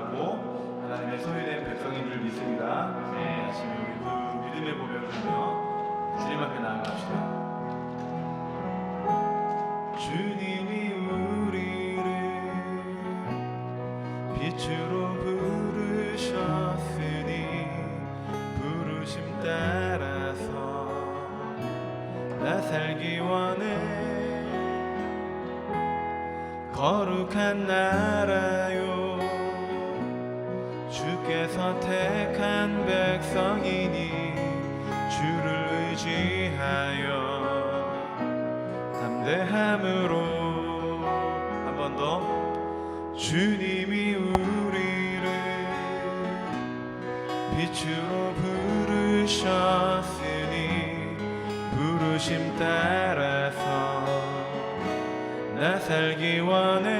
사랑하고 하나님의 소유된 백성인 줄 믿습니다. 아침에 우리 그 믿음의 고백을 하며 주님 앞에 나아갑시다. 주님이 우리를 빛으로 부르셨으니 부르심 따라서 나 살기 원해. 거룩한 나라요 주께서 택한 백성이니 주를 의지하여 담대함으로 한 번 더 주님이 우리를 빛으로 부르셨으니 부르심 따라서 나 살기 원해.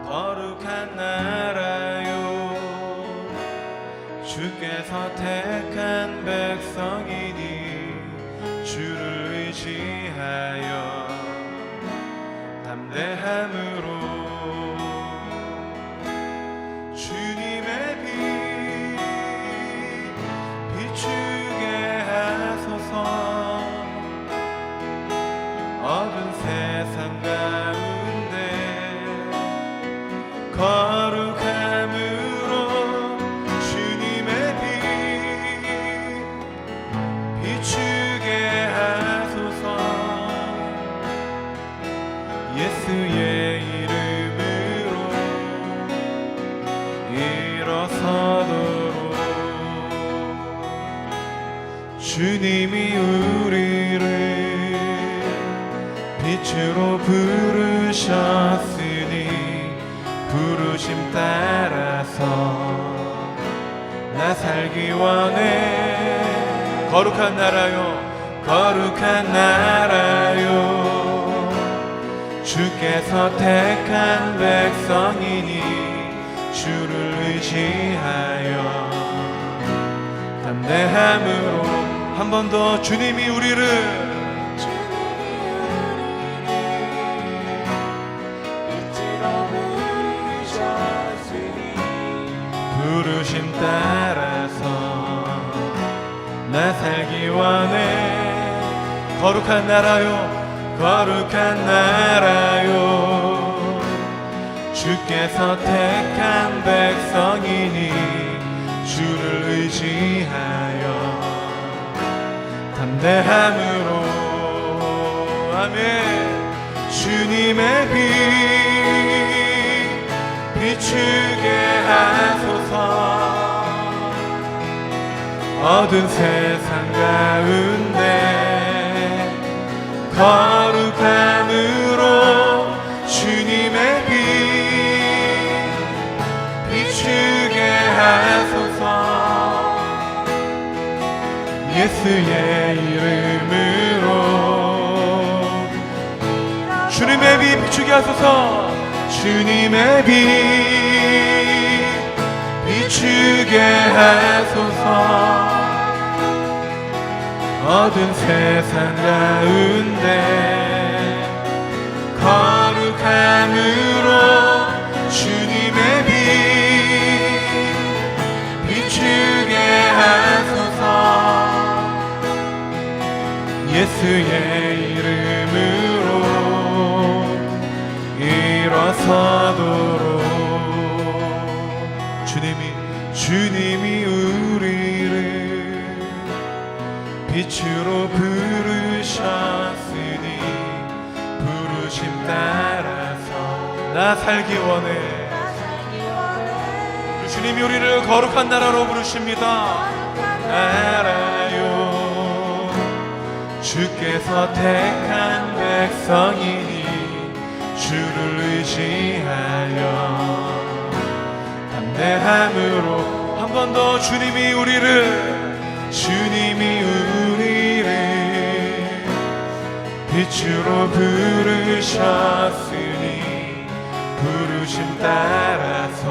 거룩한 나라요 주께서 택한 백성이니 주를 의지하여 담대함으로 주님의 빛 비추게 하소서. 어두운 세상 가운데 거룩함으로 주님의 빛 비추게 하소서. 예수의 이름으로 일어서도록 주님이 우리를 빛으로 부르셨으니 부르심 따라서 나 살기 원해. 거룩한 나라요 거룩한 나라요 주께서 택한 백성이니 주를 의지하여 담대함으로 한 번 더 주님이 우리를 부르심 따라서 나 살기 원해. 거룩한 나라요 거룩한 나라요 주께서 택한 백성이니 주를 의지하여 담대함으로 아멘. 주님의 빛 비추게 하소서. 어두운 세상 가운데 거룩함으로 주님의 빛 비추게 하소서. 예수의 이름으로 주님의 빛 비추게 하소서. 주님의 빛 비추게 하소서. 어두운 세상 가운데 거룩함으로 주님의 빛 비추게 하소서. 예수의 이름으로 일어서도록 주님이 우리를 빛으로 부르셨으니 부르심 따라서 나 살기 원해. 주님이 우리를 거룩한 나라로 부르십니다. 나라요 주께서 택한 백성이니 주를 의지하여 담대함으로 한 번 더 주님이 우리를 빛으로 부르셨으니 부르심 따라서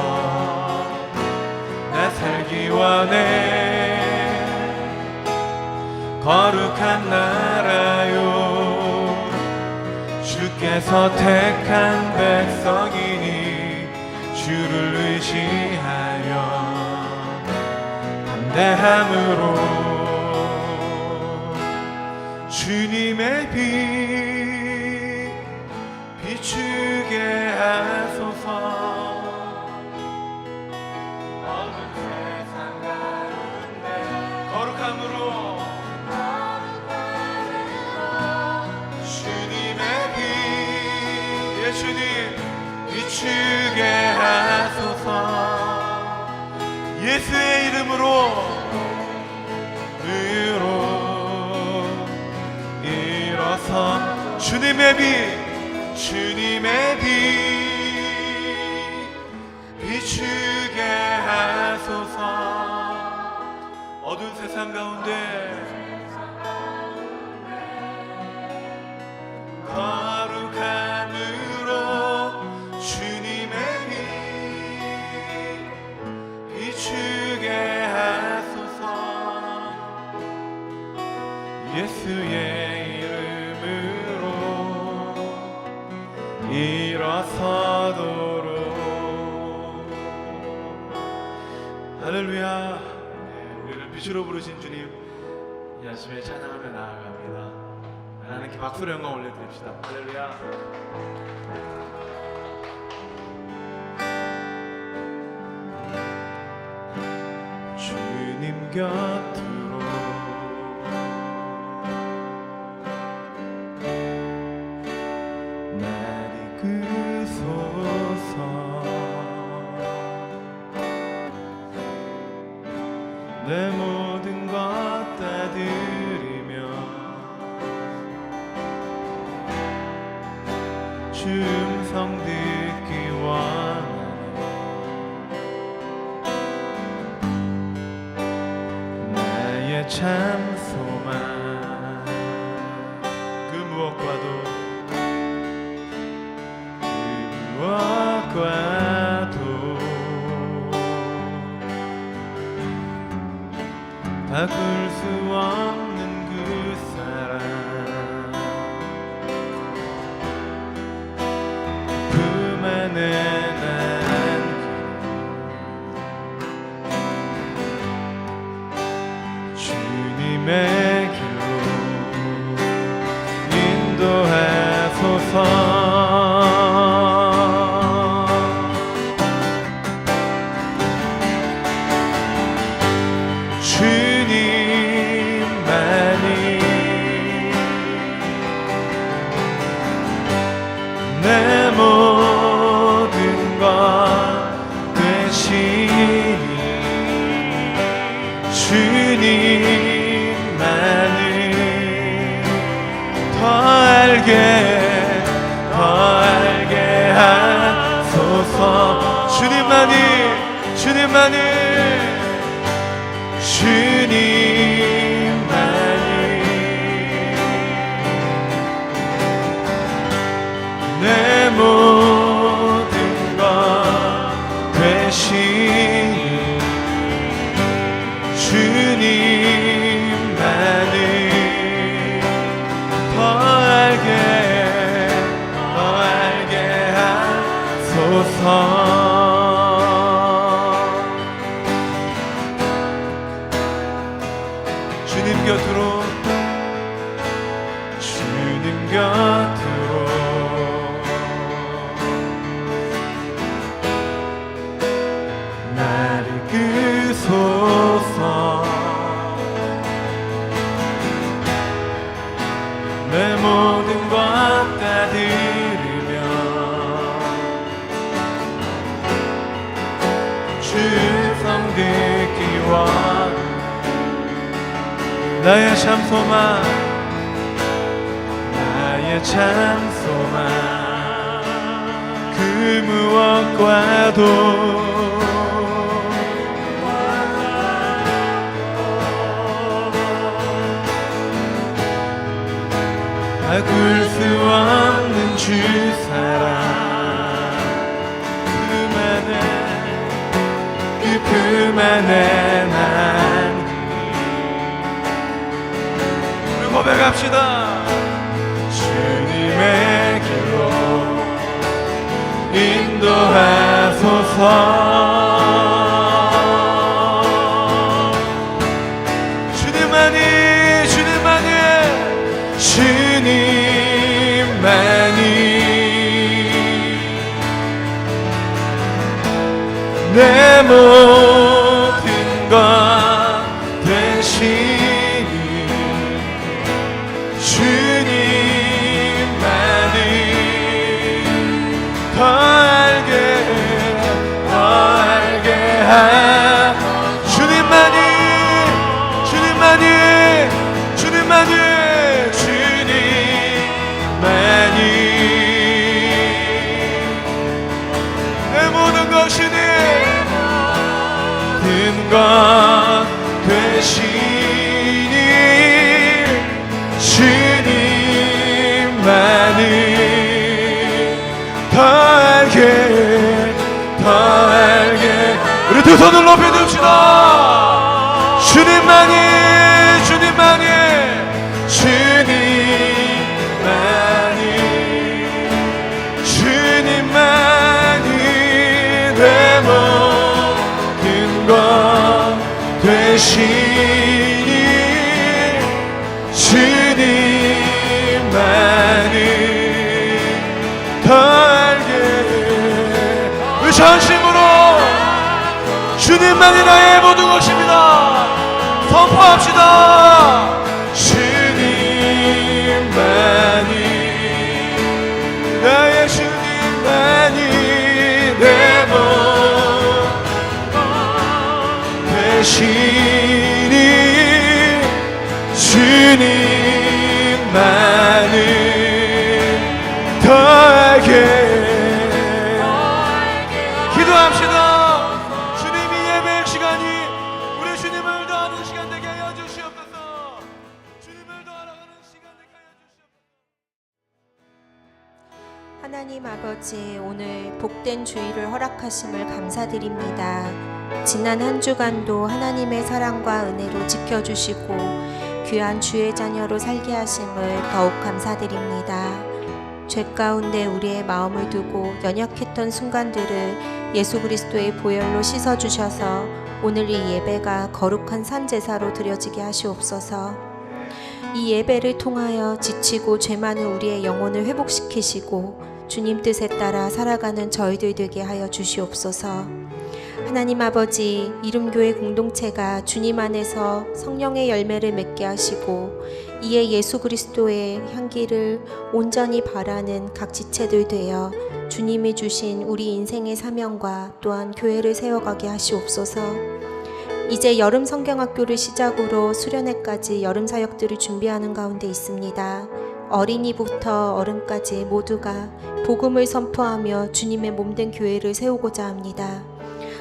나 살기 원해. 거룩한 나라요 주께서 택한 백성이니 담으로 주님의 빛 비추게 하소서. 어두운 세상 가운데 거룩함으로 주님의 빛 예수님 비추게 하소서. 예수의 이름으로 일어서 주님의 빛 비추게 하소서. 어두운 세상 가운데 거룩함으로 주님의 빛 비추게 하소서. 예수의 이름으로 일어서도록. 할렐루야. 우리를 빛으로 부르신 주님 이 아침에 찬양하며 나아갑니다. 하나님께 박수로 영광 올려드립시다. 할렐루야. 주님 곁으로 날 이끄소서. 내 모든 것 다 드리며 주 음성 듣기 원하네. 나의 참 소망 그 무엇과도 바꿀 수 없는 그 사랑 품 안에 남긴 주님의 길로 인도하소서. 내 모든 것 되시니 주님만을 더 알게 하소서. 주님만을 내 모든 것 되시니 주님만을 더 알게 하소서. 주님 곁으로 날 이끄소서. 내 모든 것 다 드리며 주 음성 듣기 원하네. 나의 참 소망 그 무엇과도 바꿀 수 없는 주 사랑 품 안에 남긴 우리 고백합시다. 주님의 길로 인도하소서. 내 모든 것 되시니 주님만을 더 알게 하 주님만이 내 모든 것이니 모든 것 되시니 주님만을 더 알게 우리 두 손을 높이 듭시다. 주님만이 내 모든 것 되시니 주님만을 더 알게 우리 전심으로 주님만이 나의 모든 것입니다. 선포합시다. 주님만이 나의 주님만이 내 모든 되시니 주님만을 더 알게 기도합시다. 주님이 예배의 시간이 우리 주님을 더 아는 시간 되게 하여 주시옵소서. 주님을 더 알아가는 시간 되게 하여 주시옵소서. 하나님 아버지, 오늘 복된 주일을 허락하심을 감사드립니다. 지난 한 주간도 하나님의 사랑과 은혜로 지켜주시고 귀한 주의 자녀로 살게 하심을 더욱 감사드립니다. 죄 가운데 우리의 마음을 두고 연약했던 순간들을 예수 그리스도의 보혈로 씻어주셔서 오늘 이 예배가 거룩한 산제사로 드려지게 하시옵소서. 이 예배를 통하여 지치고 죄 많은 우리의 영혼을 회복시키시고 주님 뜻에 따라 살아가는 저희들 되게 하여 주시옵소서. 하나님 아버지, 이름교회 공동체가 주님 안에서 성령의 열매를 맺게 하시고 이에 예수 그리스도의 향기를 온전히 바라는 각 지체들 되어 주님이 주신 우리 인생의 사명과 또한 교회를 세워가게 하시옵소서. 이제 여름 성경학교를 시작으로 수련회까지 여름 사역들을 준비하는 가운데 있습니다. 어린이부터 어른까지 모두가 복음을 선포하며 주님의 몸된 교회를 세우고자 합니다.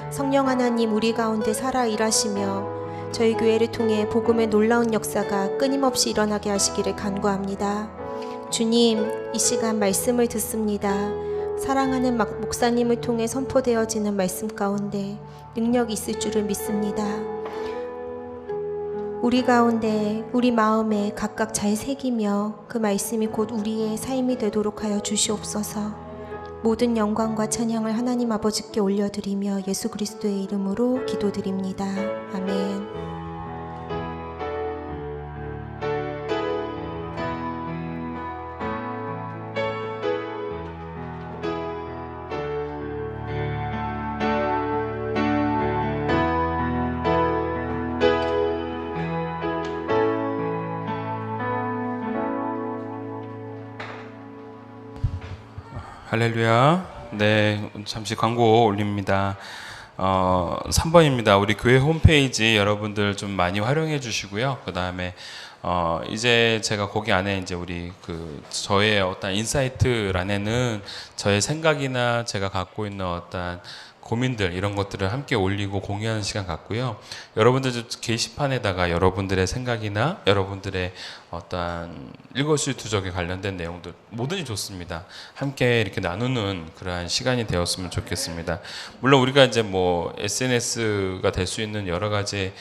성령 하나님, 우리 가운데 살아 일하시며 저희 교회를 통해 복음의 놀라운 역사가 끊임없이 일어나게 하시기를 간구합니다. 주님, 이 시간 말씀을 듣습니다. 사랑하는 목사님을 통해 선포되어지는 말씀 가운데 능력이 있을 줄을 믿습니다. 우리 가운데 우리 마음에 각각 잘 새기며 그 말씀이 곧 우리의 삶이 되도록 하여 주시옵소서. 모든 영광과 찬양을 하나님 아버지께 올려드리며 예수 그리스도의 이름으로 기도드립니다. 아멘. 할렐루야. 네, 잠시 광고 올립니다. 3번입니다. 우리 교회 홈페이지 여러분들 좀 많이 활용해 주시고요. 그 다음에 이제 제가 거기 안에 이제 우리 저의 어떤 인사이트란에는 저의 생각이나 제가 갖고 있는 어떤 고민들 이런 것들을 함께 올리고 공유하는 시간 같고요. 여러분들 게시판에다가 여러분들의 생각이나 여러분들의 어떠한 일거수일투족에 관련된 내용들 뭐든지 좋습니다. 함께 이렇게 나누는 그러한 시간이 되었으면 좋겠습니다. 물론 우리가 이제 뭐 SNS가 될 수 있는 여러 가지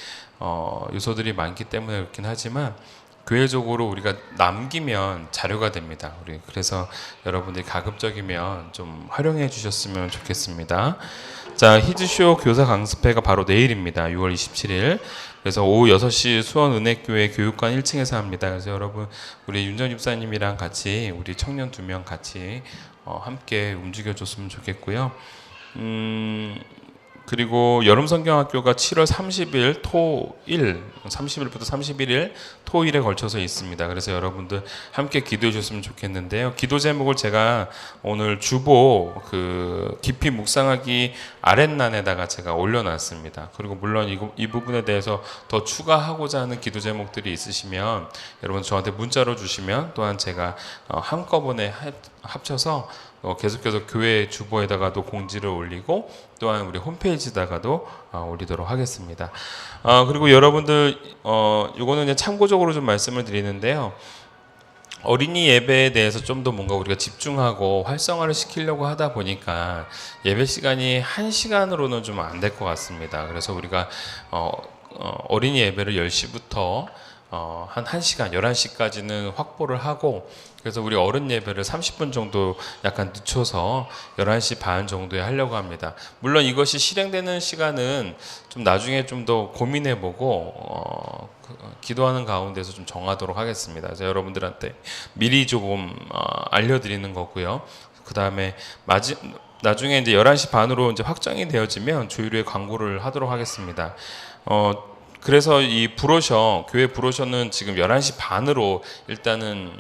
요소들이 많기 때문에 그렇긴 하지만 교회적으로 우리가 남기면 자료가 됩니다. 그래서 여러분들이 가급적이면 좀 활용해 주셨으면 좋겠습니다. 자, 히즈쇼 교사 강습회가 바로 내일입니다. 6월 27일. 그래서 오후 6시 수원은혜교회 교육관 1층에서 합니다. 그래서 여러분 우리 윤전 집사님이랑 같이 우리 청년 2명 같이 함께 움직여 줬으면 좋겠고요. 그리고 여름 성경학교가 7월 30일 토일 30일부터 31일 토일에 걸쳐서 있습니다. 그래서 여러분들 함께 기도해 주셨으면 좋겠는데요. 기도 제목을 제가 오늘 주보 그 깊이 묵상하기 아랫란에다가 제가 올려놨습니다. 그리고 물론 이 부분에 대해서 더 추가하고자 하는 기도 제목들이 있으시면 여러분 저한테 문자로 주시면 또한 제가 한꺼번에 합쳐서 계속해서 교회 주보에다가도 공지를 올리고 또한 우리 홈페이지에다가도 올리도록 하겠습니다. 그리고 여러분들 이거는 그냥 참고적으로 좀 말씀을 드리는데요. 어린이 예배에 대해서 좀 더 뭔가 우리가 집중하고 활성화를 시키려고 하다 보니까 예배 시간이 1시간으로는 좀 안 될 것 같습니다. 그래서 우리가 어린이 예배를 10시부터 한 1시간, 11시까지는 확보를 하고 그래서 우리 어른 예배를 30분 정도 약간 늦춰서 11시 반 정도에 하려고 합니다. 물론 이것이 실행되는 시간은 좀 나중에 좀 더 고민해보고 기도하는 가운데서 좀 정하도록 하겠습니다. 그래서 여러분들한테 미리 조금 알려드리는 거고요. 그 다음에 나중에 이제 11시 반으로 이제 확정이 되어지면 주일에 광고를 하도록 하겠습니다. 그래서 이 브로셔, 교회 브로셔는 지금 11시 반으로 일단은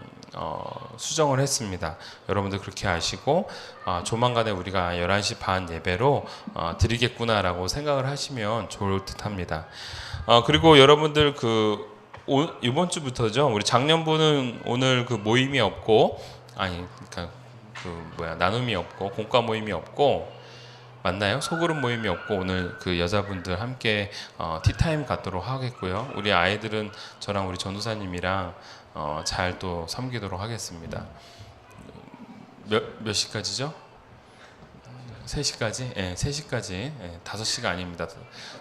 수정을 했습니다. 여러분들 그렇게 아시고 조만간에 우리가 11시 반 예배로 드리겠구나라고 생각을 하시면 좋을 듯 합니다. 그리고 여러분들 이번 주부터죠. 우리 작년부는 오늘 그 모임이 없고 나눔이 없고 공과 모임이 없고 맞나요? 소그룹 모임이 없고 오늘 그 여자분들 함께 티타임 갖도록 하겠고요. 우리 아이들은 저랑 우리 전도사님이랑 잘 또 섬기도록 하겠습니다. 몇 시까지죠? 3시까지? 네, 3시까지. 네, 5시가 아닙니다.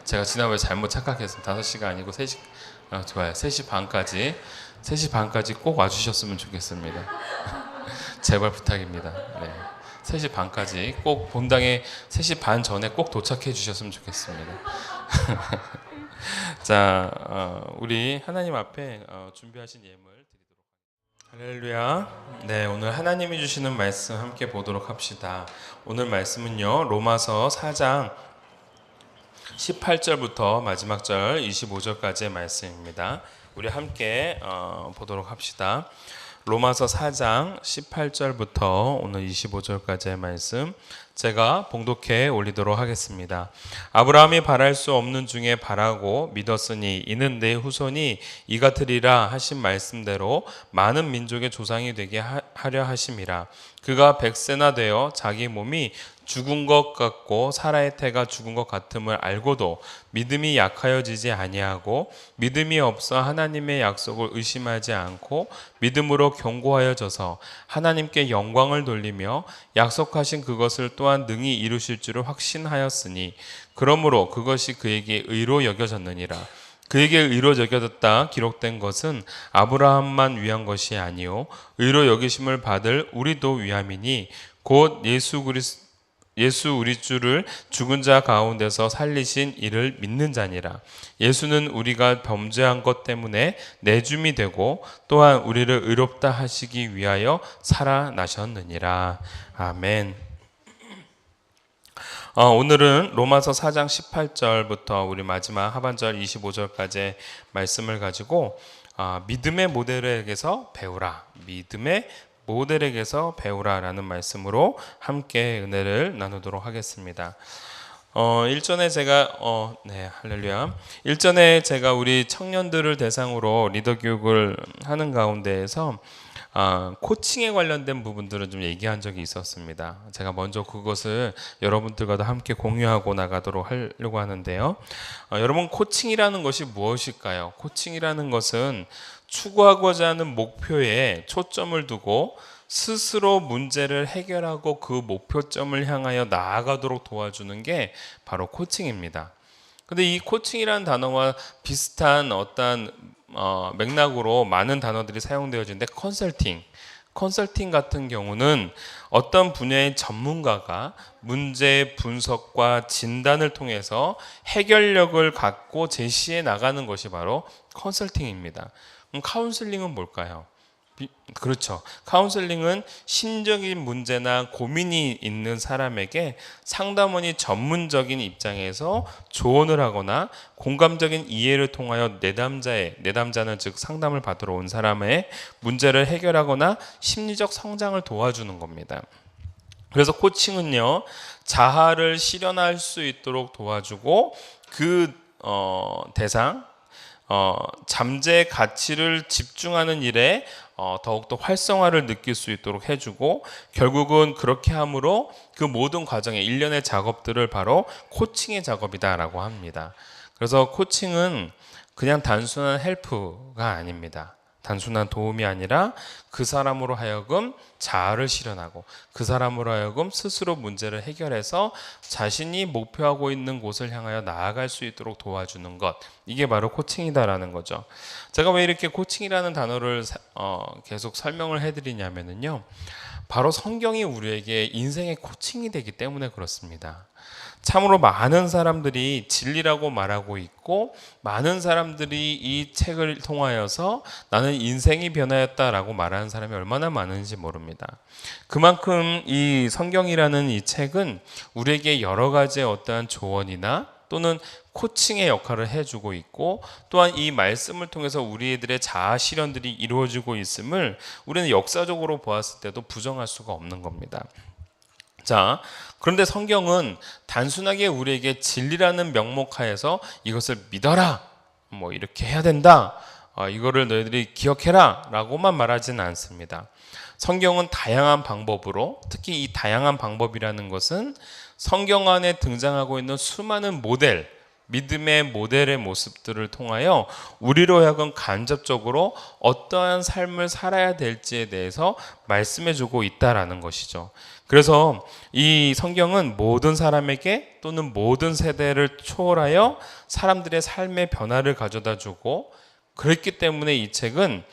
제가 지난번에 잘못 착각했습니다. 5시가 아니고 3시, 좋아요. 3시 반까지. 3시 반까지 꼭 와주셨으면 좋겠습니다. 제발 부탁입니다. 네. 3시 반까지 꼭 본당에 3시 반 전에 꼭 도착해 주셨으면 좋겠습니다. 자, 우리 하나님 앞에 준비하신 예물 드리도록 하겠습니다. 할렐루야. 네, 오늘 하나님이 주시는 말씀 함께 보도록 합시다. 오늘 말씀은요, 로마서 4장 18절부터 마지막 절 25절까지의 말씀입니다. 우리 함께 보도록 합시다. 로마서 4장 18절부터 오늘 25절까지의 말씀 제가 봉독해 올리도록 하겠습니다. 아브라함이 바랄 수 없는 중에 바라고 믿었으니 이는 내 후손이 이 같으리라 하신 말씀대로 많은 민족의 조상이 되게 하려 하심이라. 그가 100세나 되어 자기 몸이 죽은 것 같고 사라의 태가 죽은 것 같음을 알고도 믿음이 약하여지지 아니하고 믿음이 없어 하나님의 약속을 의심하지 않고 믿음으로 견고하여져서 하나님께 영광을 돌리며 약속하신 그것을 또한 능히 이루실 줄을 확신하였으니 그러므로 그것이 그에게 의로 여겨졌느니라. 그에게 의로 여겨졌다 기록된 것은 아브라함만 위한 것이 아니요 의로 여기심을 받을 우리도 위함이니 곧 예수 우리 주를 죽은 자 가운데서 살리신 이를 믿는 자니라. 예수는 우리가 범죄한 것 때문에 내줌이 되고 또한 우리를 의롭다 하시기 위하여 살아나셨느니라. 아멘. 오늘은 로마서 4장 18절부터 우리 마지막 하반절 25절까지의 말씀을 가지고 믿음의 모델에게서 배우라. 믿음의 모델에게서 배우라라는 말씀으로 함께 은혜를 나누도록 하겠습니다. 일전에 제가 할렐루야. 일전에 제가 우리 청년들을 대상으로 리더 교육을 하는 가운데에서 코칭에 관련된 부분들을 좀 얘기한 적이 있었습니다. 제가 먼저 그것을 여러분들과도 함께 공유하고 나가도록 하려고 하는데요. 여러분, 코칭이라는 것이 무엇일까요? 코칭이라는 것은 추구하고자 하는 목표에 초점을 두고 스스로 문제를 해결하고 그 목표점을 향하여 나아가도록 도와주는 게 바로 코칭입니다. 근데 이 코칭이라는 단어와 비슷한 어떤 맥락으로 많은 단어들이 사용되어지는데 컨설팅 같은 경우는 어떤 분야의 전문가가 문제 분석과 진단을 통해서 해결력을 갖고 제시해 나가는 것이 바로 컨설팅입니다. 그럼 카운슬링은 뭘까요? 그렇죠. 카운셀링은 심적인 문제나 고민이 있는 사람에게 상담원이 전문적인 입장에서 조언을 하거나 공감적인 이해를 통하여 내담자는 즉 상담을 받으러 온 사람의 문제를 해결하거나 심리적 성장을 도와주는 겁니다. 그래서 코칭은요, 자아를 실현할 수 있도록 도와주고 그 대상, 잠재의 가치를 집중하는 일에 더욱더 활성화를 느낄 수 있도록 해주고, 결국은 그렇게 함으로 그 모든 과정의 일련의 작업들을 바로 코칭의 작업이다라고 합니다. 그래서 코칭은 그냥 단순한 헬프가 아닙니다. 단순한 도움이 아니라 그 사람으로 하여금 자아를 실현하고 그 사람으로 하여금 스스로 문제를 해결해서 자신이 목표하고 있는 곳을 향하여 나아갈 수 있도록 도와주는 것, 이게 바로 코칭이다라는 거죠. 제가 왜 이렇게 코칭이라는 단어를 계속 설명을 해드리냐면요, 바로 성경이 우리에게 인생의 코칭이 되기 때문에 그렇습니다. 참으로 많은 사람들이 진리라고 말하고 있고, 많은 사람들이 이 책을 통하여서 나는 인생이 변화였다라고 말하는 사람이 얼마나 많은지 모릅니다. 그만큼 이 성경이라는 이 책은 우리에게 여러 가지의 어떠한 조언이나 또는 코칭의 역할을 해주고 있고, 또한 이 말씀을 통해서 우리들의 자아 실현들이 이루어지고 있음을 우리는 역사적으로 보았을 때도 부정할 수가 없는 겁니다. 자, 그런데 성경은 단순하게 우리에게 진리라는 명목하에서 이것을 믿어라, 뭐 이렇게 해야 된다, 이거를 너희들이 기억해라 라고만 말하지는 않습니다. 성경은 다양한 방법으로, 특히 이 다양한 방법이라는 것은 성경 안에 등장하고 있는 수많은 모델, 믿음의 모델의 모습들을 통하여 우리로 하여금 간접적으로 어떠한 삶을 살아야 될지에 대해서 말씀해주고 있다라는 것이죠. 그래서 이 성경은 모든 사람에게 또는 모든 세대를 초월하여 사람들의 삶의 변화를 가져다주고, 그렇기 때문에 이 책은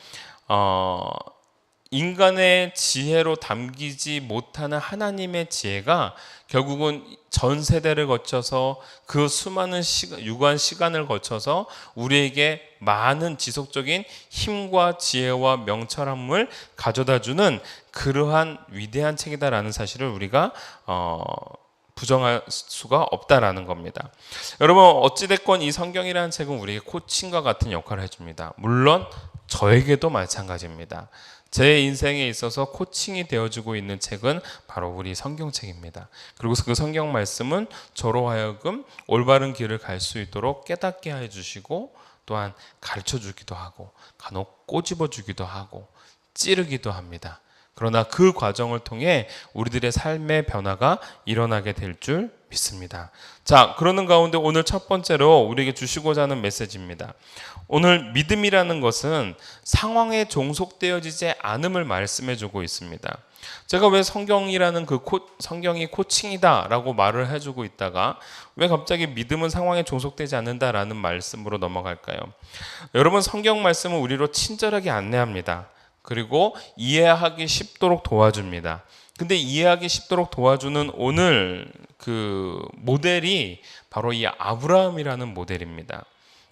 인간의 지혜로 담기지 못하는 하나님의 지혜가 결국은 전 세대를 거쳐서 그 수많은 유구한 시간을 거쳐서 우리에게 많은 지속적인 힘과 지혜와 명철함을 가져다주는 그러한 위대한 책이다라는 사실을 우리가 부정할 수가 없다라는 겁니다. 여러분, 어찌됐건 이 성경이라는 책은 우리에게 코칭과 같은 역할을 해줍니다. 물론 저에게도 마찬가지입니다. 제 인생에 있어서 코칭이 되어주고 있는 책은 바로 우리 성경책입니다. 그리고 그 성경 말씀은 저로 하여금 올바른 길을 갈 수 있도록 깨닫게 해주시고, 또한 가르쳐주기도 하고 간혹 꼬집어주기도 하고 찌르기도 합니다. 그러나 그 과정을 통해 우리들의 삶의 변화가 일어나게 될 줄 믿습니다. 자, 그러는 가운데 오늘 첫 번째로 우리에게 주시고자 하는 메시지입니다. 오늘 믿음이라는 것은 상황에 종속되어지지 않음을 말씀해주고 있습니다. 제가 왜 성경이라는 성경이 코칭이다라고 말을 해주고 있다가 왜 갑자기 믿음은 상황에 종속되지 않는다라는 말씀으로 넘어갈까요? 여러분, 성경 말씀은 우리로 친절하게 안내합니다. 그리고 이해하기 쉽도록 도와줍니다. 근데 이해하기 쉽도록 도와주는 오늘 그 모델이 바로 이 아브라함이라는 모델입니다.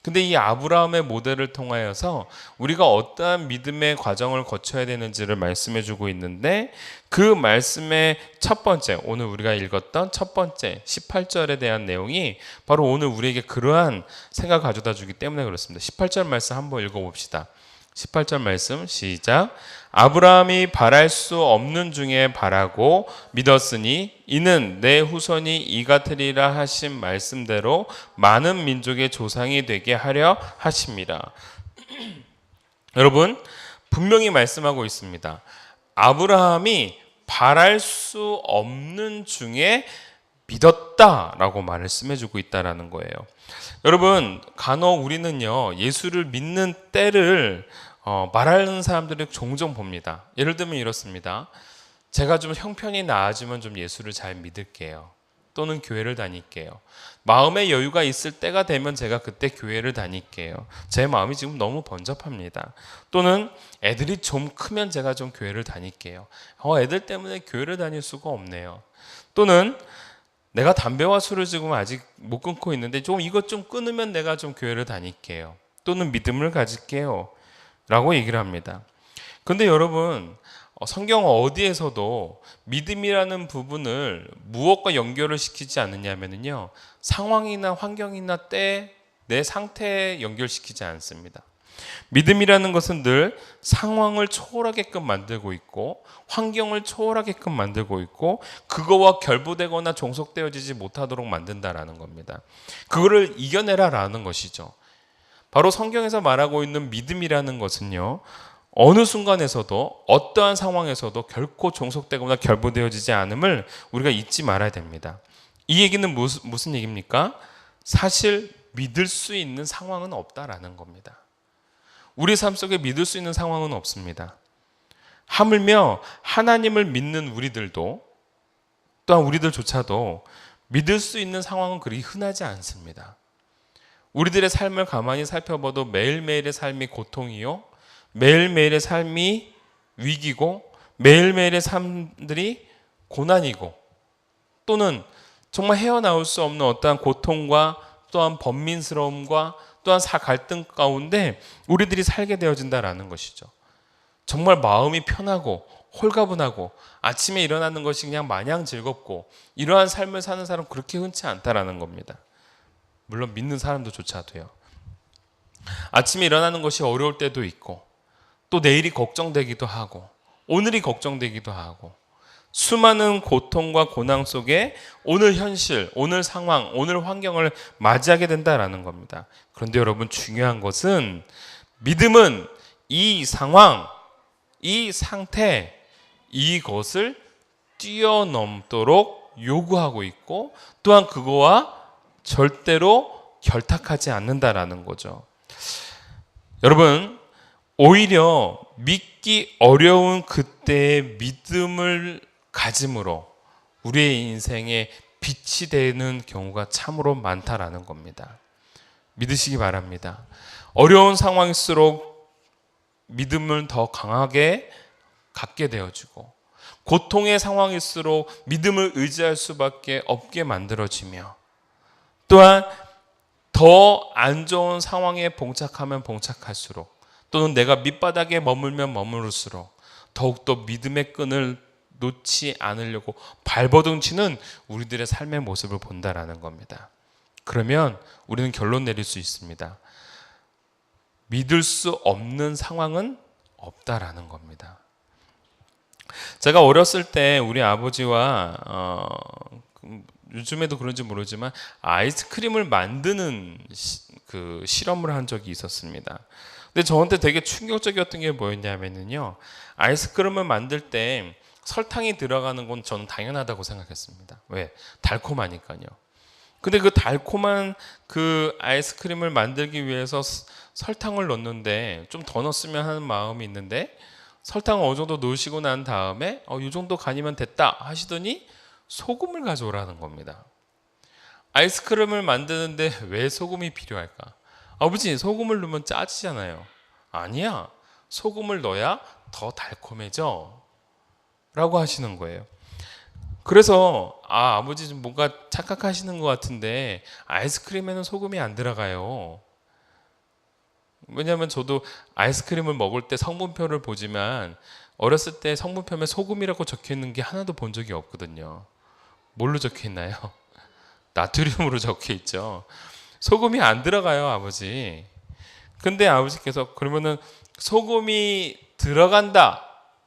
근데 이 아브라함의 모델을 통하여서 우리가 어떠한 믿음의 과정을 거쳐야 되는지를 말씀해 주고 있는데, 그 말씀의 첫 번째, 오늘 우리가 읽었던 첫 번째 18절에 대한 내용이 바로 오늘 우리에게 그러한 생각을 가져다 주기 때문에 그렇습니다. 18절 말씀 한번 읽어봅시다. 18절 말씀 시작. 아브라함이 바랄 수 없는 중에 바라고 믿었으니 이는 내 후손이 이 같으리라 하신 말씀대로 많은 민족의 조상이 되게 하려 하십니다. 여러분, 분명히 말씀하고 있습니다. 아브라함이 바랄 수 없는 중에 믿었다라고 말씀해주고 있다라는 거예요. 여러분, 간혹 우리는요, 예수를 믿는 때를 말하는 사람들을 종종 봅니다. 예를 들면 이렇습니다. 제가 좀 형편이 나아지면 좀 예수를 잘 믿을게요. 또는 교회를 다닐게요. 마음의 여유가 있을 때가 되면 제가 그때 교회를 다닐게요. 제 마음이 지금 너무 번잡합니다. 또는 애들이 좀 크면 제가 좀 교회를 다닐게요. 애들 때문에 교회를 다닐 수가 없네요. 또는 내가 담배와 술을 지금 아직 못 끊고 있는데 이것 좀 끊으면 내가 좀 교회를 다닐게요. 또는 믿음을 가질게요. 라고 얘기를 합니다. 근데 여러분, 성경 어디에서도 믿음이라는 부분을 무엇과 연결을 시키지 않느냐면요, 상황이나 환경이나 때, 내 상태에 연결시키지 않습니다. 믿음이라는 것은 늘 상황을 초월하게끔 만들고 있고 환경을 초월하게끔 만들고 있고 그거와 결부되거나 종속되어지지 못하도록 만든다라는 겁니다. 그거를 이겨내라라는 것이죠. 바로 성경에서 말하고 있는 믿음이라는 것은요, 어느 순간에서도 어떠한 상황에서도 결코 종속되거나 결부되어지지 않음을 우리가 잊지 말아야 됩니다. 이 얘기는 무슨 얘기입니까? 사실 믿을 수 있는 상황은 없다라는 겁니다. 우리 삶 속에 믿을 수 있는 상황은 없습니다. 하물며 하나님을 믿는 우리들도 또한 우리들조차도 믿을 수 있는 상황은 그리 흔하지 않습니다. 우리들의 삶을 가만히 살펴봐도 매일매일의 삶이 고통이요, 매일매일의 삶이 위기고 매일매일의 삶들이 고난이고 또는 정말 헤어나올 수 없는 어떠한 고통과 또한 번민스러움과 또한 갈등 가운데 우리들이 살게 되어진다라는 것이죠. 정말 마음이 편하고 홀가분하고 아침에 일어나는 것이 그냥 마냥 즐겁고 이러한 삶을 사는 사람 그렇게 흔치 않다라는 겁니다. 물론 믿는 사람도조차도요. 아침에 일어나는 것이 어려울 때도 있고 또 내일이 걱정되기도 하고 오늘이 걱정되기도 하고 수많은 고통과 고난 속에 오늘 현실, 오늘 상황, 오늘 환경을 맞이하게 된다라는 겁니다. 그런데 여러분, 중요한 것은 믿음은 이 상황, 이 상태, 이것을 뛰어넘도록 요구하고 있고 또한 그거와 절대로 결탁하지 않는다라는 거죠. 여러분, 오히려 믿기 어려운 그때의 믿음을 가짐으로 우리의 인생에 빛이 되는 경우가 참으로 많다라는 겁니다. 믿으시기 바랍니다. 어려운 상황일수록 믿음을 더 강하게 갖게 되어지고 고통의 상황일수록 믿음을 의지할 수밖에 없게 만들어지며 또한 더 안 좋은 상황에 봉착하면 봉착할수록 또는 내가 밑바닥에 머물면 머무를수록 더욱더 믿음의 끈을 놓지 않으려고 발버둥치는 우리들의 삶의 모습을 본다라는 겁니다. 그러면 우리는 결론 내릴 수 있습니다. 믿을 수 없는 상황은 없다라는 겁니다. 제가 어렸을 때 우리 아버지와 요즘에도 그런지 모르지만 아이스크림을 만드는 그 실험을 한 적이 있었습니다. 근데 저한테 되게 충격적이었던 게 뭐였냐면요, 아이스크림을 만들 때 설탕이 들어가는 건 저는 당연하다고 생각했습니다. 왜? 달콤하니까요. 근데 그 달콤한 그 아이스크림을 만들기 위해서 설탕을 넣는데 좀 더 넣었으면 하는 마음이 있는데 설탕을 어느 정도 넣으시고 난 다음에 이 정도 간이면 됐다 하시더니 소금을 가져오라는 겁니다. 아이스크림을 만드는데 왜 소금이 필요할까? 아버지, 소금을 넣으면 짜지잖아요. 아니야, 소금을 넣어야 더 달콤해져 라고 하시는 거예요. 그래서 아버지 좀 뭔가 착각하시는 것 같은데 아이스크림에는 소금이 안 들어가요. 왜냐하면 저도 아이스크림을 먹을 때 성분표를 보지만 어렸을 때 성분표에 소금이라고 적혀있는 게 하나도 본 적이 없거든요. 뭘로 적혀있나요? 나트륨으로 적혀있죠. 소금이 안 들어가요, 아버지. 근데 아버지께서 그러면은 소금이 들어간다,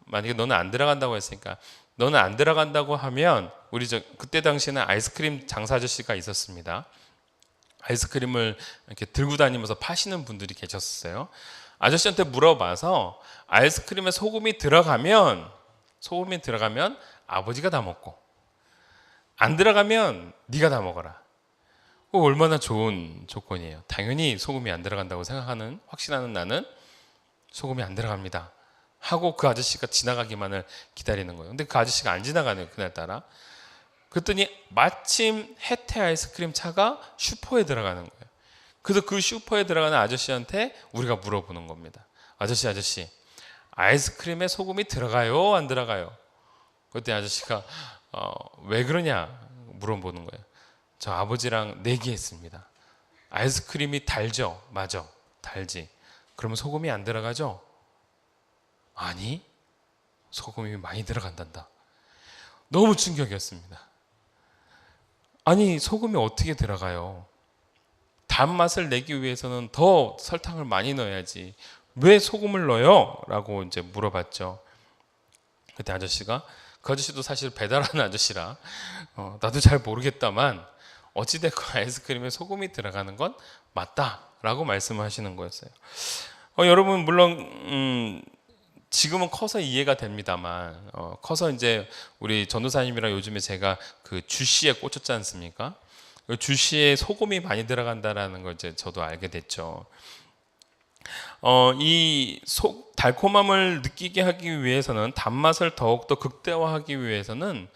만약에 너는 안 들어간다고 했으니까 너는 안 들어간다고 하면 우리 그때 당시에는 아이스크림 장사 아저씨가 있었습니다. 아이스크림을 이렇게 들고 다니면서 파시는 분들이 계셨어요. 아저씨한테 물어봐서 아이스크림에 소금이 들어가면 아버지가 다 먹고 안 들어가면 네가 다 먹어라. 얼마나 좋은 조건이에요. 당연히 소금이 안 들어간다고 생각하는, 확신하는 나는 소금이 안 들어갑니다 하고 그 아저씨가 지나가기만을 기다리는 거예요. 근데 그 아저씨가 안 지나가네요, 그날따라. 그랬더니 마침 혜태 아이스크림 차가 슈퍼에 들어가는 거예요. 그래서 그 슈퍼에 들어가는 아저씨한테 우리가 물어보는 겁니다. 아저씨, 아이스크림에 소금이 들어가요, 안 들어가요? 그때 아저씨가 왜 그러냐 물어보는 거예요. 저 아버지랑 내기했습니다. 아이스크림이 달죠? 맞아, 달지. 그러면 소금이 안 들어가죠? 아니, 소금이 많이 들어간단다. 너무 충격이었습니다. 아니, 소금이 어떻게 들어가요? 단맛을 내기 위해서는 더 설탕을 많이 넣어야지 왜 소금을 넣어요? 라고 이제 물어봤죠. 그때 아저씨가, 그 아저씨도 사실 배달하는 아저씨라 나도 잘 모르겠다만 어찌됐건 아이스크림에 소금이 들어가는 건 맞다라고 말씀하시는 거였어요. 여러분 물론 지금은 커서 이해가 됩니다만 커서 이제 우리 전도사님이랑 요즘에 제가 그 주씨에 꽂혔지 않습니까? 그 주씨에 소금이 많이 들어간다라는 걸 이제 저도 알게 됐죠. 이 달콤함을 느끼게 하기 위해서는 단맛을 더욱더 극대화하기 위해서는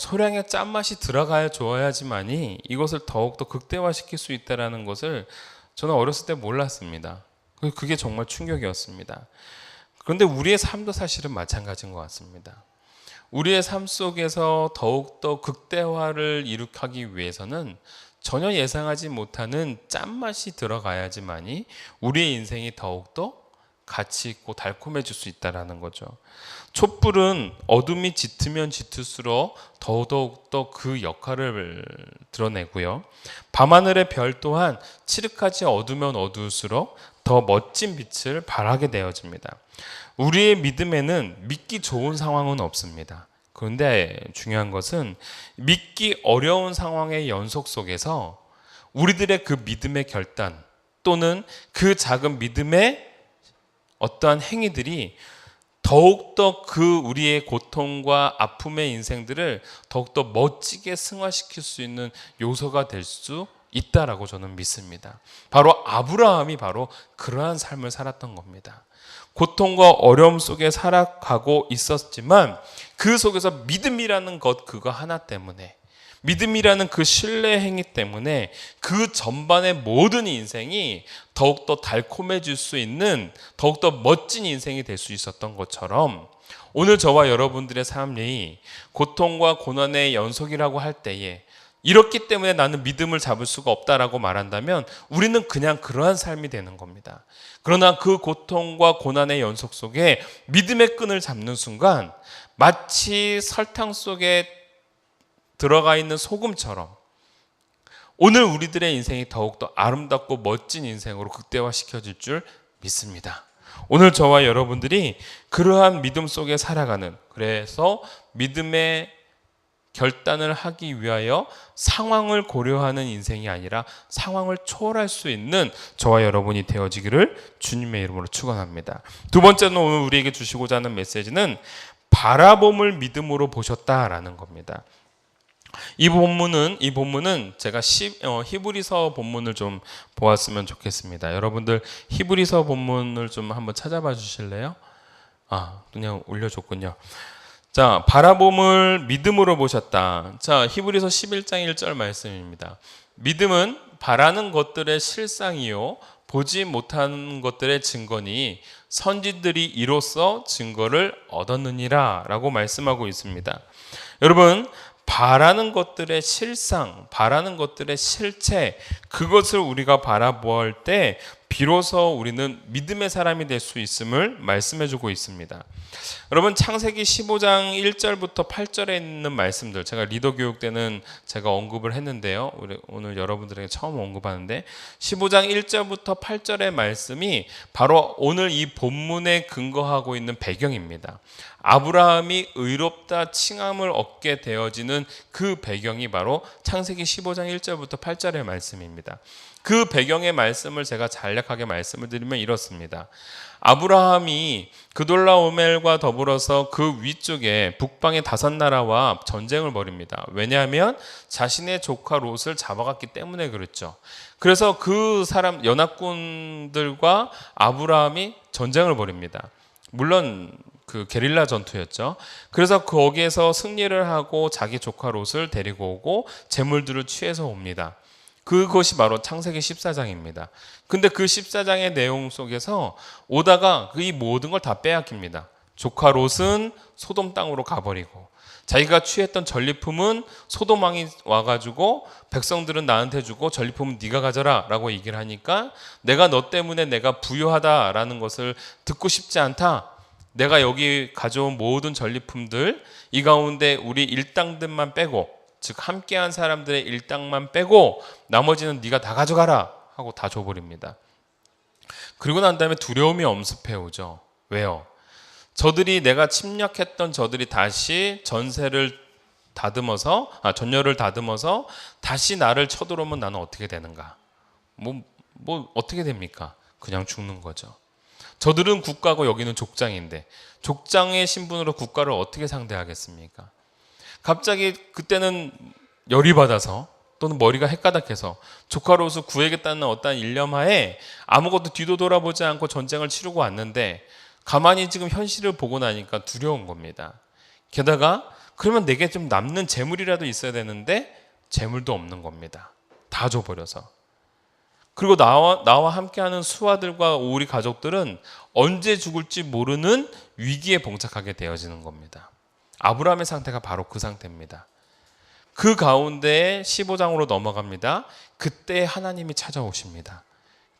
소량의 짠맛이 들어가야 좋아야지만이 이것을 더욱더 극대화시킬 수 있다는 것을 저는 어렸을 때 몰랐습니다. 그게 정말 충격이었습니다. 그런데 우리의 삶도 사실은 마찬가지인 것 같습니다. 우리의 삶 속에서 더욱더 극대화를 이룩하기 위해서는 전혀 예상하지 못하는 짠맛이 들어가야지만이 우리의 인생이 더욱더 가치 있고 달콤해질 수 있다는 거죠. 촛불은 어둠이 짙으면 짙을수록 더더욱더 그 역할을 드러내고요. 밤하늘의 별 또한 칠흑하지 어두면 어두울수록 더 멋진 빛을 발하게 되어집니다. 우리의 믿음에는 믿기 좋은 상황은 없습니다. 그런데 중요한 것은 믿기 어려운 상황의 연속 속에서 우리들의 그 믿음의 결단 또는 그 작은 믿음의 어떠한 행위들이 더욱더 그 우리의 고통과 아픔의 인생들을 더욱더 멋지게 승화시킬 수 있는 요소가 될 수 있다라고 저는 믿습니다. 바로 아브라함이 바로 그러한 삶을 살았던 겁니다. 고통과 어려움 속에 살아가고 있었지만 그 속에서 믿음이라는 것 그거 하나 때문에 믿음이라는 그 신뢰 행위 때문에 그 전반의 모든 인생이 더욱더 달콤해질 수 있는 더욱더 멋진 인생이 될 수 있었던 것처럼 오늘 저와 여러분들의 삶이 고통과 고난의 연속이라고 할 때에 이렇기 때문에 나는 믿음을 잡을 수가 없다라고 말한다면 우리는 그냥 그러한 삶이 되는 겁니다. 그러나 그 고통과 고난의 연속 속에 믿음의 끈을 잡는 순간 마치 설탕 속에 들어가 있는 소금처럼 오늘 우리들의 인생이 더욱더 아름답고 멋진 인생으로 극대화시켜질 줄 믿습니다. 오늘 저와 여러분들이 그러한 믿음 속에 살아가는, 그래서 믿음의 결단을 하기 위하여 상황을 고려하는 인생이 아니라 상황을 초월할 수 있는 저와 여러분이 되어지기를 주님의 이름으로 축원합니다. 두 번째는 오늘 우리에게 주시고자 하는 메시지는 바라봄을 믿음으로 보셨다라는 겁니다. 이 본문은 제가 히브리서 본문을 좀 보았으면 좋겠습니다. 여러분들 히브리서 본문을 좀 한번 찾아봐 주실래요? 그냥 올려줬군요. 자, 바라봄을 믿음으로 보셨다. 자, 히브리서 11장 1절 말씀입니다. 믿음은 바라는 것들의 실상이요 보지 못하는 것들의 증거니 선지들이 이로써 증거를 얻었느니라 라고 말씀하고 있습니다. 여러분, 바라는 것들의 실상, 바라는 것들의 실체, 그것을 우리가 바라볼 때 비로소 우리는 믿음의 사람이 될 수 있음을 말씀해주고 있습니다. 여러분, 창세기 15장 1절부터 8절에 있는 말씀들, 제가 리더 교육 때는 제가 언급을 했는데요. 오늘 여러분들에게 처음 언급하는데 15장 1절부터 8절의 말씀이 바로 오늘 이 본문에 근거하고 있는 배경입니다. 아브라함이 의롭다 칭함을 얻게 되어지는 그 배경이 바로 창세기 15장 1절부터 8절의 말씀입니다. 그 배경의 말씀을 제가 간략하게 말씀을 드리면 이렇습니다. 아브라함이 그돌라오멜과 더불어서 그 위쪽에 북방의 5나라와 전쟁을 벌입니다. 왜냐하면 자신의 조카 롯을 잡아갔기 때문에 그렇죠. 그래서 그 사람 연합군들과 아브라함이 전쟁을 벌입니다. 물론 그 게릴라 전투였죠. 그래서 거기에서 승리를 하고 자기 조카 롯을 데리고 오고 재물들을 취해서 옵니다. 그것이 바로 창세기 14장입니다. 근데 그 14장의 내용 속에서 오다가 이 모든 걸 다 빼앗깁니다. 조카 롯은 소돔 땅으로 가버리고 자기가 취했던 전리품은 소돔 왕이 와가지고 백성들은 나한테 주고 전리품은 네가 가져라 라고 얘기를 하니까 내가 너 때문에 내가 부유하다라는 것을 듣고 싶지 않다. 내가 여기 가져온 모든 전리품들 이 가운데 우리 일당들만 빼고, 즉 함께한 사람들의 일당만 빼고 나머지는 네가 다 가져가라 하고 다 줘버립니다. 그리고 난 다음에 두려움이 엄습해 오죠. 왜요? 저들이, 내가 침략했던 저들이 다시 전열을 다듬어서 다시 나를 쳐들어오면 나는 어떻게 되는가? 뭐 어떻게 됩니까? 그냥 죽는 거죠. 저들은 국가고 여기는 족장인데 족장의 신분으로 국가를 어떻게 상대하겠습니까? 갑자기 그때는 열이 받아서 또는 머리가 헷가닥해서 조카로서 구해야겠다는 어떠한 일념하에 아무것도 뒤도 돌아보지 않고 전쟁을 치르고 왔는데 가만히 지금 현실을 보고 나니까 두려운 겁니다. 게다가 그러면 내게 좀 남는 재물이라도 있어야 되는데 재물도 없는 겁니다. 다 줘버려서. 그리고 나와 함께하는 수하들과 우리 가족들은 언제 죽을지 모르는 위기에 봉착하게 되어지는 겁니다. 아브라함의 상태가 바로 그 상태입니다. 그 가운데 15장으로 넘어갑니다. 그때 하나님이 찾아오십니다.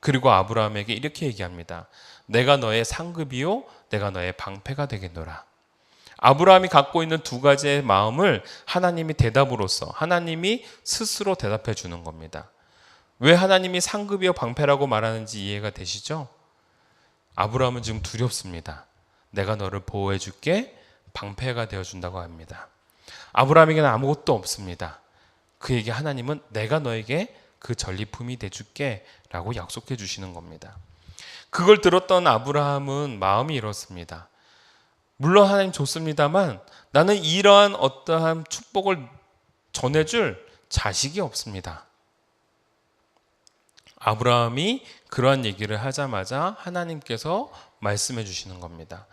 그리고 아브라함에게 이렇게 얘기합니다. 내가 너의 상급이요 내가 너의 방패가 되겠노라. 아브라함이 갖고 있는 두 가지의 마음을 하나님이 대답으로써 하나님이 스스로 대답해 주는 겁니다. 왜 하나님이 상급이요 방패라고 말하는지 이해가 되시죠? 아브라함은 지금 두렵습니다. 내가 너를 보호해 줄게, 방패가 되어준다고 합니다. 아브라함에게는 아무것도 없습니다. 그에게 하나님은 내가 너에게 그 전리품이 돼줄게 라고 약속해 주시는 겁니다. 그걸 들었던 아브라함은 마음이 이렇습니다. 물론 하나님 좋습니다만 나는 이러한 어떠한 축복을 전해줄 자식이 없습니다. 아브라함이 그러한 얘기를 하자마자 하나님께서 말씀해 주시는 겁니다.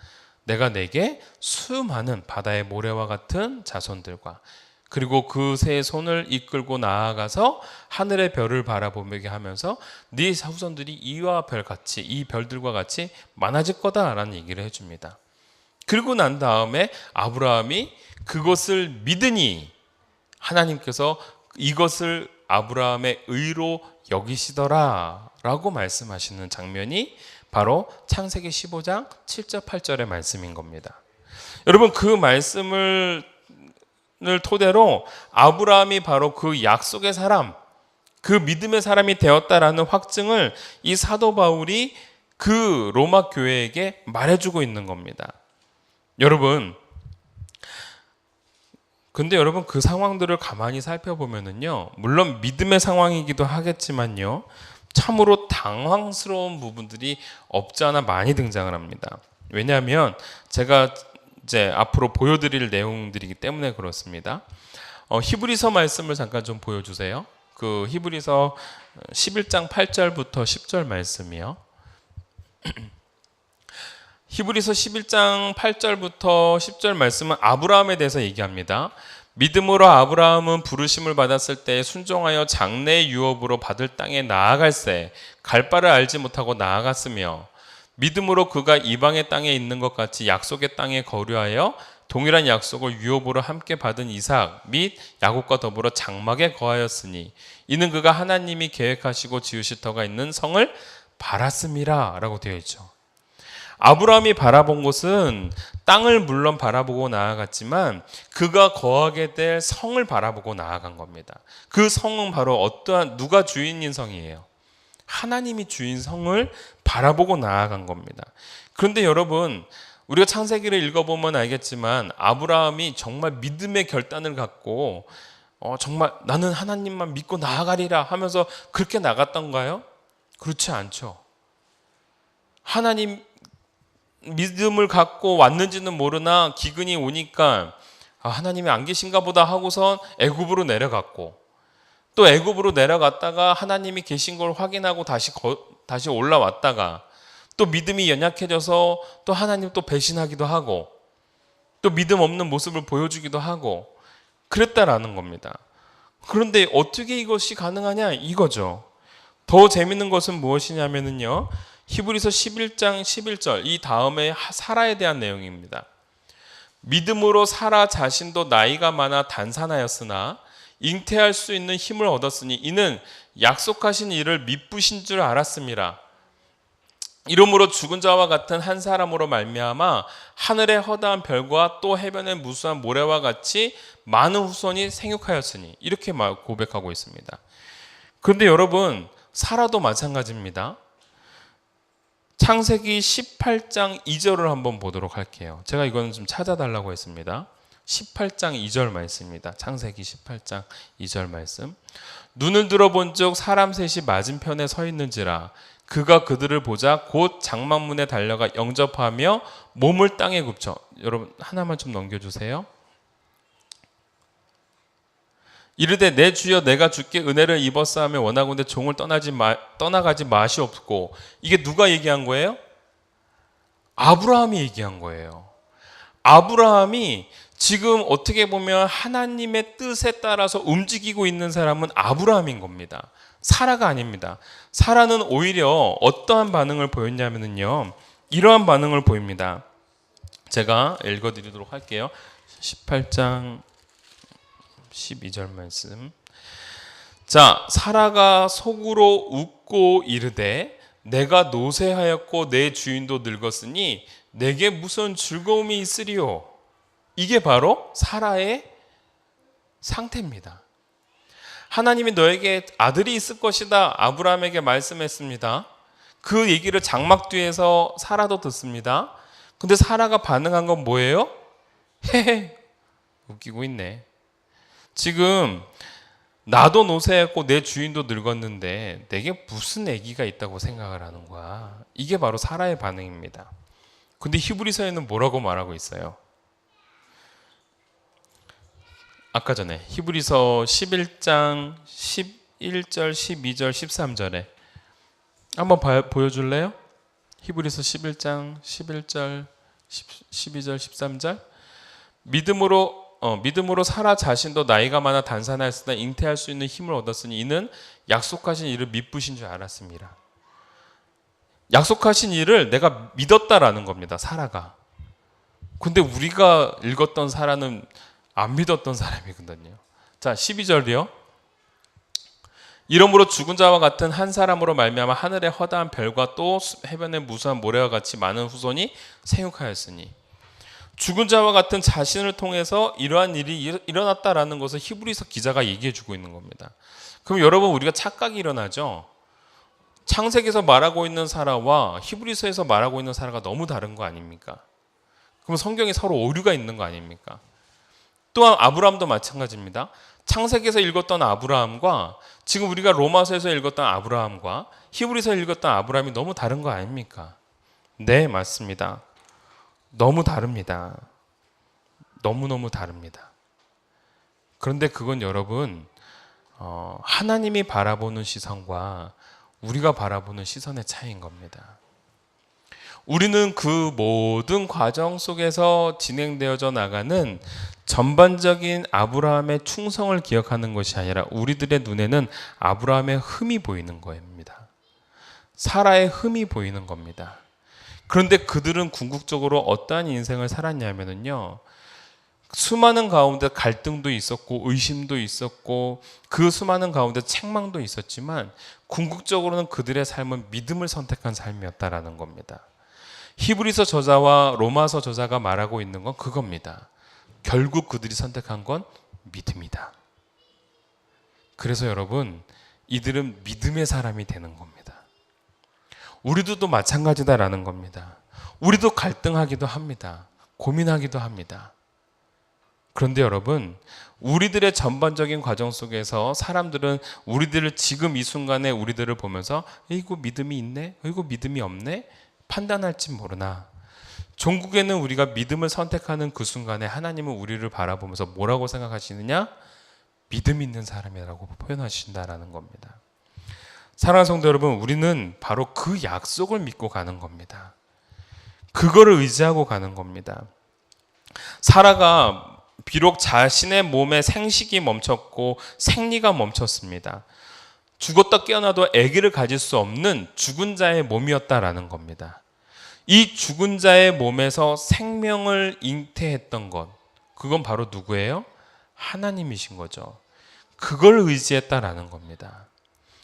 내가 내게 수많은 바다의 모래와 같은 자손들과 그리고 그 세 손을 이끌고 나아가서 하늘의 별을 바라보게 하면서 네 후손들이 이와 별같이 이 별들과 같이 많아질 거다라는 얘기를 해줍니다. 그리고 난 다음에 아브라함이 그것을 믿으니 하나님께서 이것을 아브라함의 의로 여기시더라 라고 말씀하시는 장면이 바로 창세기 15장 7절 8절의 말씀인 겁니다. 여러분 그 말씀을 토대로 아브라함이 바로 그 약속의 사람, 그 믿음의 사람이 되었다라는 확증을 이 사도 바울이 그 로마 교회에게 말해주고 있는 겁니다. 근데 여러분 그 상황들을 가만히 살펴보면은요, 물론 믿음의 상황이기도 하겠지만요, 참으로 당황스러운 부분들이 없지 않아 많이 등장을 합니다. 왜냐하면 제가 이제 앞으로 보여드릴 내용들이기 때문에 그렇습니다. 히브리서 말씀을 잠깐 좀 보여주세요. 그 히브리서 11장 8절부터 10절 말씀이요. 히브리서 11장 8절부터 10절 말씀은 아브라함에 대해서 얘기합니다. 믿음으로 아브라함은 부르심을 받았을 때 순종하여 장래의 유업으로 받을 땅에 나아갈새 갈 바를 알지 못하고 나아갔으며 믿음으로 그가 이방의 땅에 있는 것 같이 약속의 땅에 거류하여 동일한 약속을 유업으로 함께 받은 이삭 및 야곱과 더불어 장막에 거하였으니 이는 그가 하나님이 계획하시고 지으실 터가 있는 성을 바랐음이라 라고 되어 있죠. 아브라함이 바라본 곳은 땅을 물론 바라보고 나아갔지만 그가 거하게 될 성을 바라보고 나아간 겁니다. 그 성은 바로 어떠한 누가 주인인 성이에요? 하나님이 주인 성을 바라보고 나아간 겁니다. 그런데 여러분 우리가 창세기를 읽어보면 알겠지만 아브라함이 정말 믿음의 결단을 갖고 정말 나는 하나님만 믿고 나아가리라 하면서 그렇게 나갔던가요? 그렇지 않죠. 하나님 믿음을 갖고 왔는지는 모르나 기근이 오니까 하나님이 안 계신가 보다 하고선 애굽으로 내려갔고 또 애굽으로 내려갔다가 하나님이 계신 걸 확인하고 다시 올라왔다가 또 믿음이 연약해져서 또 하나님 또 배신하기도 하고 또 믿음 없는 모습을 보여주기도 하고 그랬다라는 겁니다. 그런데 어떻게 이것이 가능하냐 이거죠. 더 재밌는 것은 무엇이냐면요, 히브리서 11장 11절 이 다음에 사라에 대한 내용입니다. 믿음으로 사라 자신도 나이가 많아 단산하였으나 잉태할 수 있는 힘을 얻었으니 이는 약속하신 일을 미쁘신 줄 알았습니다. 이러므로 죽은 자와 같은 한 사람으로 말미암아 하늘의 허다한 별과 또 해변의 무수한 모래와 같이 많은 후손이 생육하였으니, 이렇게 고백하고 있습니다. 그런데 여러분, 사라도 마찬가지입니다. 창세기 18장 2절을 한번 보도록 할게요. 제가 이거는 좀 찾아달라고 했습니다. 18장 2절 말씀입니다. 창세기 18장 2절 말씀. 눈을 들어본 즉 사람 셋이 맞은편에 서 있는지라 그가 그들을 보자 곧 장막문에 달려가 영접하며 몸을 땅에 굽혀. 여러분 하나만 좀 넘겨주세요. 이르되 내 주여 내가 주께 은혜를 입었사하며 원하건대 종을 떠나가지 마시옵고. 이게 누가 얘기한 거예요? 아브라함이 얘기한 거예요. 아브라함이 지금 어떻게 보면 하나님의 뜻에 따라서 움직이고 있는 사람은 아브라함인 겁니다. 사라가 아닙니다. 사라는 오히려 어떠한 반응을 보였냐면요, 이러한 반응을 보입니다. 제가 읽어드리도록 할게요. 18장 12절 말씀. 자, 사라가 속으로 웃고 이르되 내가 노쇠하였고 내 주인도 늙었으니 내게 무슨 즐거움이 있으리요. 이게 바로 사라의 상태입니다. 하나님이 너에게 아들이 있을 것이다 아브라함에게 말씀했습니다. 그 얘기를 장막 뒤에서 사라도 듣습니다. 근데 사라가 반응한 건 뭐예요? 헤헤, 웃기고 있네. 지금 나도 노쇠했고 내 주인도 늙었는데 내게 무슨 아기가 있다고 생각을 하는 거야. 이게 바로 사라의 반응입니다. 근데 히브리서에는 뭐라고 말하고 있어요? 아까 전에 히브리서 11장 11절, 12절, 13절에 한번 보여줄래요? 히브리서 11장 11절, 12절, 13절. 믿음으로 사라 자신도 나이가 많아 단산하였으나 잉태할 수 있는 힘을 얻었으니 이는 약속하신 일을 미쁘신 줄 알았습니다. 약속하신 일을 내가 믿었다라는 겁니다, 사라가. 근데 우리가 읽었던 사라는 안 믿었던 사람이거든요. 자, 12절이요. 이러므로 죽은 자와 같은 한 사람으로 말미암아 하늘의 허다한 별과 또 해변의 무수한 모래와 같이 많은 후손이 생육하였으니. 죽은 자와 같은 자신을 통해서 이러한 일이 일어났다라는 것을 히브리서 기자가 얘기해 주고 있는 겁니다. 그럼 여러분, 우리가 착각이 일어나죠? 창세기에서 말하고 있는 사라와 히브리서에서 말하고 있는 사라가 너무 다른 거 아닙니까? 그럼 성경에 서로 오류가 있는 거 아닙니까? 또한 아브라함도 마찬가지입니다. 창세기에서 읽었던 아브라함과 지금 우리가 로마서에서 읽었던 아브라함과 히브리서에서 읽었던 아브라함이 너무 다른 거 아닙니까? 네, 맞습니다. 너무 다릅니다. 너무너무 다릅니다. 그런데 그건 여러분, 하나님이 바라보는 시선과 우리가 바라보는 시선의 차이인 겁니다. 우리는 그 모든 과정 속에서 진행되어져 나가는 전반적인 아브라함의 충성을 기억하는 것이 아니라 우리들의 눈에는 아브라함의 흠이 보이는 겁니다. 사라의 흠이 보이는 겁니다. 그런데 그들은 궁극적으로 어떠한 인생을 살았냐면요, 수많은 가운데 갈등도 있었고 의심도 있었고 그 수많은 가운데 책망도 있었지만 궁극적으로는 그들의 삶은 믿음을 선택한 삶이었다라는 겁니다. 히브리서 저자와 로마서 저자가 말하고 있는 건 그겁니다. 결국 그들이 선택한 건 믿음이다. 그래서 여러분, 이들은 믿음의 사람이 되는 겁니다. 우리도 또 마찬가지다라는 겁니다. 우리도 갈등하기도 합니다. 고민하기도 합니다. 그런데 여러분, 우리들의 전반적인 과정 속에서 사람들은 우리들을 지금 이 순간에 우리들을 보면서 이거 믿음이 있네? 이거 믿음이 없네? 판단할지 모르나 종국에는 우리가 믿음을 선택하는 그 순간에 하나님은 우리를 바라보면서 뭐라고 생각하시느냐? 믿음 있는 사람이라고 표현하신다라는 겁니다. 사랑하는 성도 여러분, 우리는 바로 그 약속을 믿고 가는 겁니다. 그거를 의지하고 가는 겁니다. 사라가 비록 자신의 몸에 생식이 멈췄고 생리가 멈췄습니다. 죽었다 깨어나도 아기를 가질 수 없는 죽은 자의 몸이었다라는 겁니다. 이 죽은 자의 몸에서 생명을 잉태했던 것, 그건 바로 누구예요? 하나님이신 거죠. 그걸 의지했다라는 겁니다.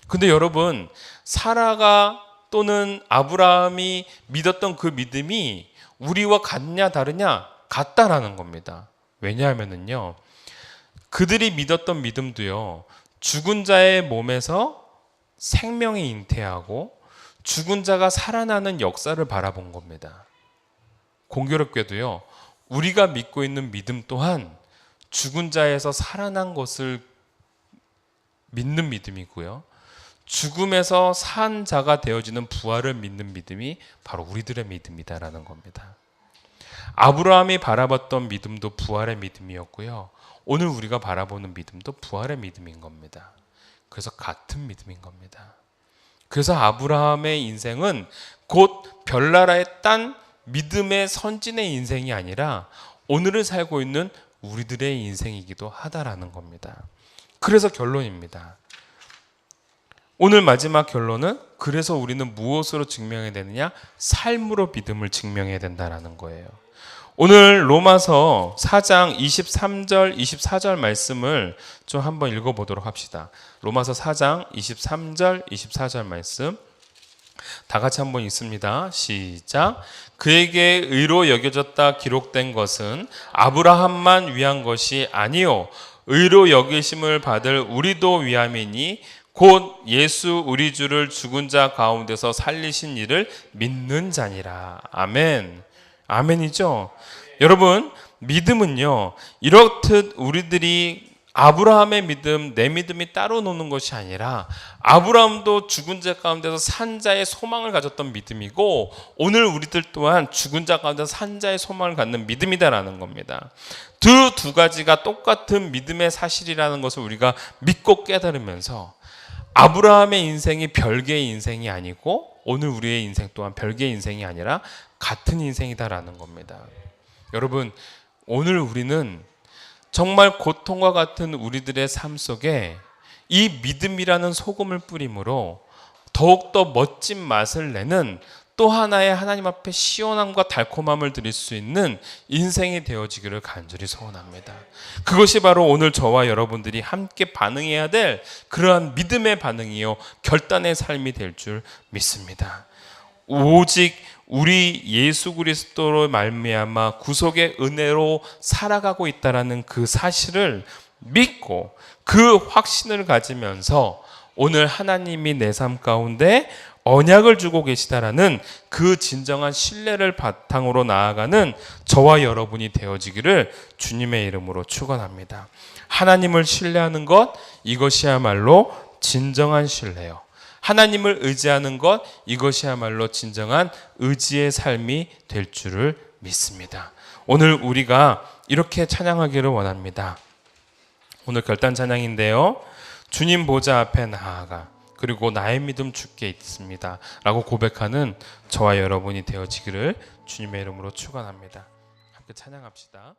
근데 여러분, 사라가 또는 아브라함이 믿었던 그 믿음이 우리와 같냐 다르냐? 같다라는 겁니다. 왜냐하면은요, 그들이 믿었던 믿음도요, 죽은 자의 몸에서 생명이 잉태하고 죽은 자가 살아나는 역사를 바라본 겁니다. 공교롭게도요, 우리가 믿고 있는 믿음 또한 죽은 자에서 살아난 것을 믿는 믿음이고요, 죽음에서 산 자가 되어지는 부활을 믿는 믿음이 바로 우리들의 믿음이다라는 겁니다. 아브라함이 바라봤던 믿음도 부활의 믿음이었고요, 오늘 우리가 바라보는 믿음도 부활의 믿음인 겁니다. 그래서 같은 믿음인 겁니다. 그래서 아브라함의 인생은 곧 별나라의 딴 믿음의 선진의 인생이 아니라 오늘을 살고 있는 우리들의 인생이기도 하다라는 겁니다. 그래서 결론입니다. 오늘 마지막 결론은, 그래서 우리는 무엇으로 증명해야 되느냐? 삶으로 믿음을 증명해야 된다는 거예요. 오늘 로마서 4장 23절, 24절 말씀을 좀 한번 읽어보도록 합시다. 로마서 4장 23절, 24절 말씀 다 같이 한번 읽습니다. 시작. 그에게 의로 여겨졌다 기록된 것은 아브라함만 위한 것이 아니요 의로 여기심을 받을 우리도 위함이니 곧 예수 우리 주를 죽은 자 가운데서 살리신 이를 믿는 자니라. 아멘. 아멘이죠. 여러분, 믿음은요, 이렇듯 우리들이 아브라함의 믿음, 내 믿음이 따로 노는 것이 아니라 아브라함도 죽은 자 가운데서 산 자의 소망을 가졌던 믿음이고, 오늘 우리들 또한 죽은 자 가운데서 산 자의 소망을 갖는 믿음이다라는 겁니다. 두 가지가 똑같은 믿음의 사실이라는 것을 우리가 믿고 깨달으면서 아브라함의 인생이 별개의 인생이 아니고 오늘 우리의 인생 또한 별개의 인생이 아니라 같은 인생이다라는 겁니다. 여러분, 오늘 우리는 정말 고통과 같은 우리들의 삶 속에 이 믿음이라는 소금을 뿌림으로 더욱더 멋진 맛을 내는 또 하나의 하나님 앞에 시원함과 달콤함을 드릴 수 있는 인생이 되어지기를 간절히 소원합니다. 그것이 바로 오늘 저와 여러분들이 함께 반응해야 될 그러한 믿음의 반응이요 결단의 삶이 될 줄 믿습니다. 오직 우리 예수 그리스도로 말미암아 구속의 은혜로 살아가고 있다라는 그 사실을 믿고 그 확신을 가지면서 오늘 하나님이 내 삶 가운데 언약을 주고 계시다라는 그 진정한 신뢰를 바탕으로 나아가는 저와 여러분이 되어지기를 주님의 이름으로 축원합니다. 하나님을 신뢰하는 것, 이것이야말로 진정한 신뢰요. 하나님을 의지하는 것, 이것이야말로 진정한 의지의 삶이 될 줄을 믿습니다. 오늘 우리가 이렇게 찬양하기를 원합니다. 오늘 결단 찬양인데요, 주님 보좌 앞에 나아가 그리고 나의 믿음 주께 있습니다 라고 고백하는 저와 여러분이 되어지기를 주님의 이름으로 축원합니다. 함께 찬양합시다.